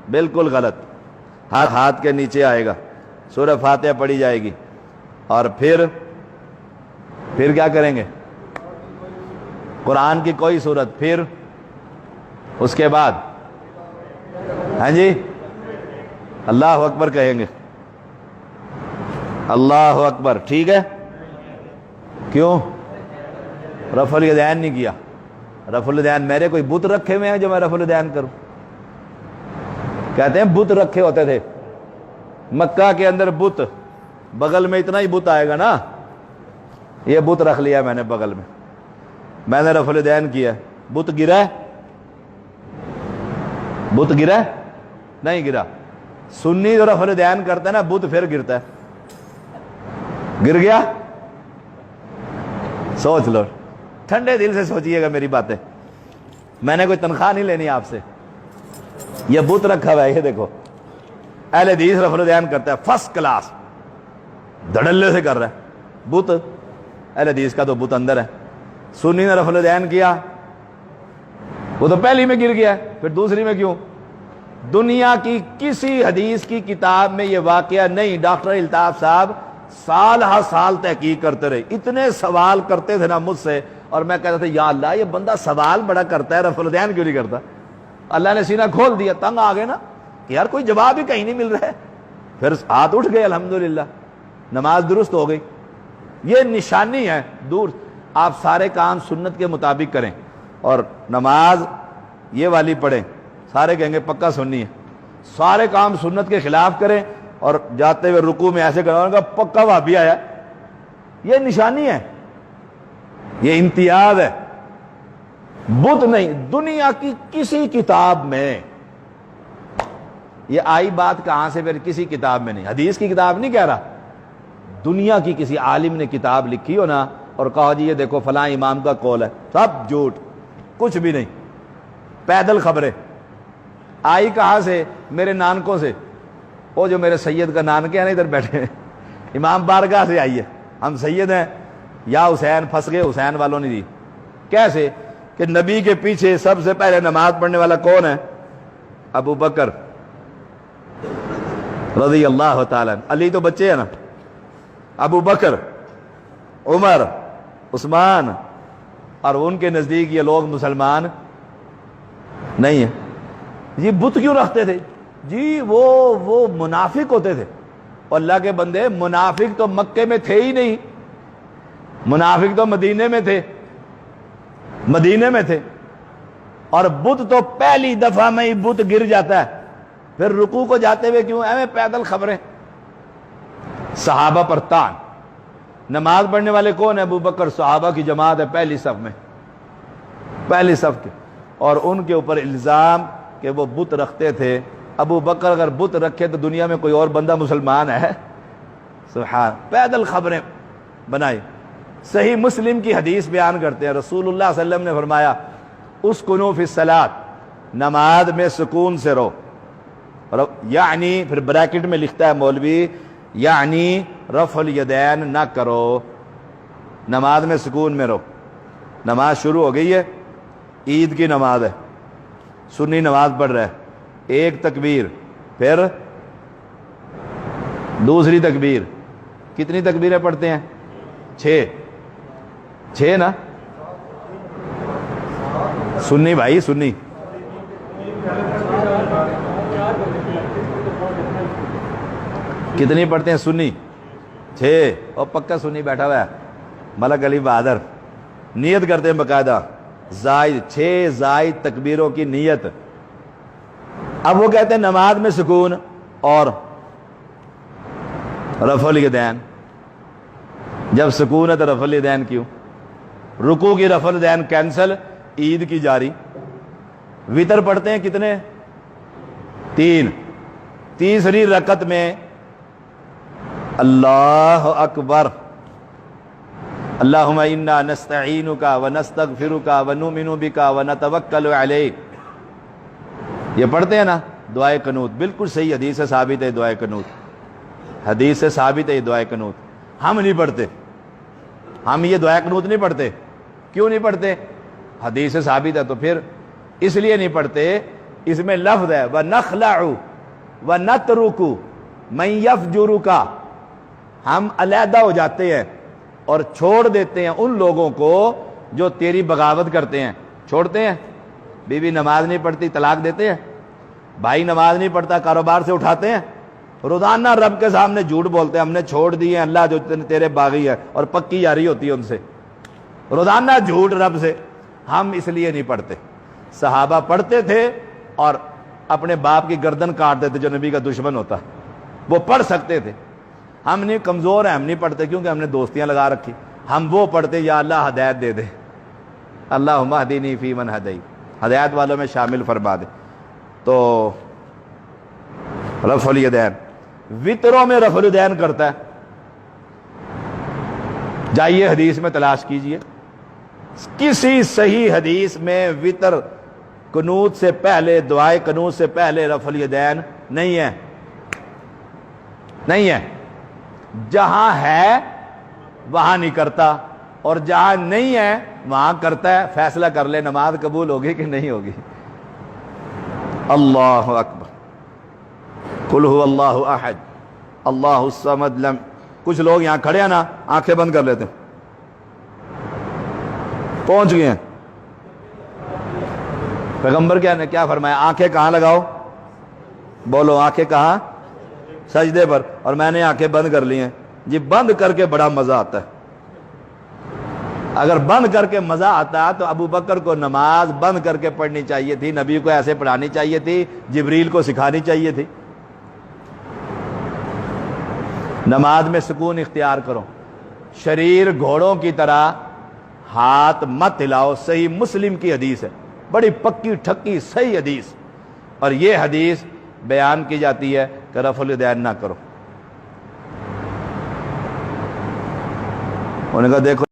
بالکل غلط. ہاتھ کے نیچے آئے گا, سورہ فاتحہ پڑھی جائے گی, اور پھر کیا کریں گے؟ قرآن کی کوئی صورت, پھر اس کے بعد ہاں جی اللہ اکبر کہیں گے. اللہ اکبر, ٹھیک ہے. کیوں رفع الیدین نہیں کیا؟ رفع الیدین میرے کوئی بت رکھے ہوئے ہیں جو میں رفع الیدین کروں؟ کہتے ہیں بت رکھے ہوتے تھے مکہ کے اندر, بت بغل میں اتنا ہی بت آئے گا نا, یہ بت رکھ لیا میں نے بغل میں نے رفع الیدین کیا, بت گرا ہے؟ بت گرا ہے؟ نہیں گرا. سنی جو رفع الیدین کرتا ہے نا, بت پھر گرتا ہے. گر گیا؟ سوچ لو, ٹھنڈے دل سے سوچئے گا میری باتیں, میں نے کوئی تنخواہ نہیں لینی آپ سے. یہ بت رکھا ہوا ہے, یہ دیکھو اہل حدیث رفع الیدین کرتا ہے فرسٹ کلاس, دھڑلے سے کر رہا ہے. بت اہل حدیث کا تو بت اندر ہے. سنی نے رفع الیدین کیا, وہ تو پہلی میں گر گیا ہے, پھر دوسری میں کیوں؟ دنیا کی کسی حدیث کی کتاب میں یہ واقعہ نہیں. ڈاکٹر الطاف صاحب سال ہر سال تحقیق کرتے رہے, اتنے سوال کرتے تھے نا مجھ سے, اور میں کہتا تھا یا اللہ یہ بندہ سوال بڑا کرتا ہے, رفع الیدین کیوں نہیں کرتا؟ اللہ نے سینہ کھول دیا, تنگ آ گئے نا کہ یار کوئی جواب ہی کہیں نہیں مل رہا ہے. پھر ہاتھ اٹھ گئے, الحمدللہ نماز درست ہو گئی. یہ نشانی ہے دور. آپ سارے کام سنت کے مطابق کریں اور نماز یہ والی پڑھیں, سارے کہیں گے پکا سنی ہے. سارے کام سنت کے خلاف کریں اور جاتے ہوئے رکوع میں ایسے کریں گا پکا وہابی آیا. یہ نشانی ہے, یہ امتیاز ہے. بت نہیں, دنیا کی کسی کتاب میں یہ آئی بات کہاں سے؟ پھر کسی کتاب میں نہیں, حدیث کی کتاب نہیں کہہ رہا, دنیا کی کسی عالم نے کتاب لکھی ہو نا اور کہا جی یہ دیکھو فلاں امام کا قول ہے, سب جھوٹ, کچھ بھی نہیں, پیدل خبریں. آئی کہاں سے؟ میرے نانکوں سے. وہ جو میرے سید کا نانکے ہیں نا ادھر بیٹھے, امام بارگاہ سے آئی ہے. ہم سید ہیں یا حسین, پھنس گئے, حسین والوں نے دی. کیسے کہ نبی کے پیچھے سب سے پہلے نماز پڑھنے والا کون ہے؟ ابو بکر رضی اللہ تعالیٰ. علی تو بچے ہیں نا, ابو بکر, عمر, عثمان, اور ان کے نزدیک یہ لوگ مسلمان نہیں ہیں. یہ بت کیوں رکھتے تھے جی؟ وہ منافق ہوتے تھے. اور اللہ کے بندے, منافق تو مکے میں تھے ہی نہیں, منافق تو مدینے میں تھے, مدینے میں تھے. اور بت تو پہلی دفعہ میں ہی بت گر جاتا ہے, پھر رکوع کو جاتے ہوئے کیوں؟ ایویں پیدل خبریں. صحابہ پر تان. نماز پڑھنے والے کون ہیں؟ ابو بکر, صحابہ کی جماعت ہے پہلی صف میں, پہلی صف کے, اور ان کے اوپر الزام کہ وہ بت رکھتے تھے. ابو بکر اگر بت رکھے تو دنیا میں کوئی اور بندہ مسلمان ہے؟ سبحان. پیدل خبریں بنائی. صحیح مسلم کی حدیث بیان کرتے ہیں, رسول اللہ صلی اللہ علیہ وسلم نے فرمایا اسکنوا فی الصلاۃ, نماز میں سکون سے رہو. یعنی پھر بریکٹ میں لکھتا ہے مولوی, یعنی رفع الیدین نہ کرو, نماز میں سکون میں رہو. نماز شروع ہو گئی ہے, عید کی نماز ہے, سنی نماز پڑھ رہا ہے, ایک تکبیر, پھر دوسری تکبیر. کتنی تکبیریں پڑھتے ہیں؟ 6 نا, سنی بھائی, سنی. کتنی پڑھتے ہیں سنی؟ 6. اور پکا سنی بیٹھا ہوا ہے ملک علی بہادر, نیت کرتے ہیں باقاعدہ, زائد 6 زائد تکبیروں کی نیت. اب وہ کہتے ہیں نماز میں سکون اور رفع الیدین. جب سکون ہے تو رفع الیدین کیوں؟ رکوع کی رفع الیدین کینسل, عید کی جاری. وتر پڑھتے ہیں کتنے؟ 3. تیسری رکعت میں اللہ اکبر, اللہم انا نستعینک ونستغفرک ونؤمن بک ونتوکل علیک. یہ پڑھتے ہیں نا دعائے قنوت, بالکل صحیح, حدیث سے ثابت ہے دعائے قنوت, حدیث سے ثابت ہے دعائے قنوت. ہم نہیں پڑھتے, ہم یہ دعائے قنوت نہیں پڑھتے. کیوں نہیں پڑھتے؟ حدیث سے ثابت ہے. تو پھر اس لیے نہیں پڑھتے اس میں لفظ ہے وَنَخْلَعُ وَنَتْرُكُ مَن يَفْجُرُكَ، ہم علیحدہ ہو جاتے ہیں اور چھوڑ دیتے ہیں ان لوگوں کو جو تیری بغاوت کرتے ہیں. چھوڑتے ہیں. بیوی نماز نہیں پڑھتی طلاق دیتے ہیں، بھائی نماز نہیں پڑھتا کاروبار سے اٹھاتے ہیں، روزانہ رب کے سامنے جھوٹ بولتے ہیں ہم نے چھوڑ دیے اللہ جو تیرے باغی ہے، اور پکی یاری ہوتی ہے ان سے، روزانہ جھوٹ رب سے. ہم اس لیے نہیں پڑھتے. صحابہ پڑھتے تھے اور اپنے باپ کی گردن کاٹتے تھے جو نبی کا دشمن ہوتا، وہ پڑھ سکتے تھے. ہم نہیں، کمزور ہیں، ہم نہیں پڑھتے کیونکہ ہم نے دوستیاں لگا رکھی. ہم وہ پڑھتے یا اللہ ہدایت دے دے، اللہم اہدنی فی من ہدیت، ہدایت والوں میں شامل فرما دے. تو رفع الیدین وطروں میں رفع الیدین کرتا ہے. جائیے حدیث میں تلاش کیجئے، کسی صحیح حدیث میں وطر قنوت سے پہلے، دعائے قنوت سے پہلے رفع الیدین نہیں ہے، نہیں ہے. جہاں ہے وہاں نہیں کرتا، اور جہاں نہیں ہے وہاں کرتا ہے. فیصلہ کر لے نماز قبول ہوگی کہ نہیں ہوگی. اللہ اکبر. قل هو اللہ احد اللہ الصمد لم. کچھ لوگ یہاں کھڑے ہیں نا، آنکھیں بند کر لیتے ہیں. پہنچ گئے ہیں. پیغمبر کیا فرمایا؟ آنکھیں کہاں لگاؤ؟ بولو آنکھیں کہاں؟ سجدے پر. اور میں نے آنکھیں بند کر لی ہیں. جی بند کر کے بڑا مزہ آتا ہے. اگر بند کر کے مزہ آتا تو ابو بکر کو نماز بند کر کے پڑھنی چاہیے تھی، نبی کو ایسے پڑھانی چاہیے تھی، جبریل کو سکھانی چاہیے تھی. نماز میں سکون اختیار کرو، شریر گھوڑوں کی طرح ہاتھ مت ہلاؤ. صحیح مسلم کی حدیث ہے، بڑی پکی ٹھکی صحیح حدیث، اور یہ حدیث بیان کی جاتی ہے کہ رفع الیدین نہ کرو. انہوں نے کہا دیکھو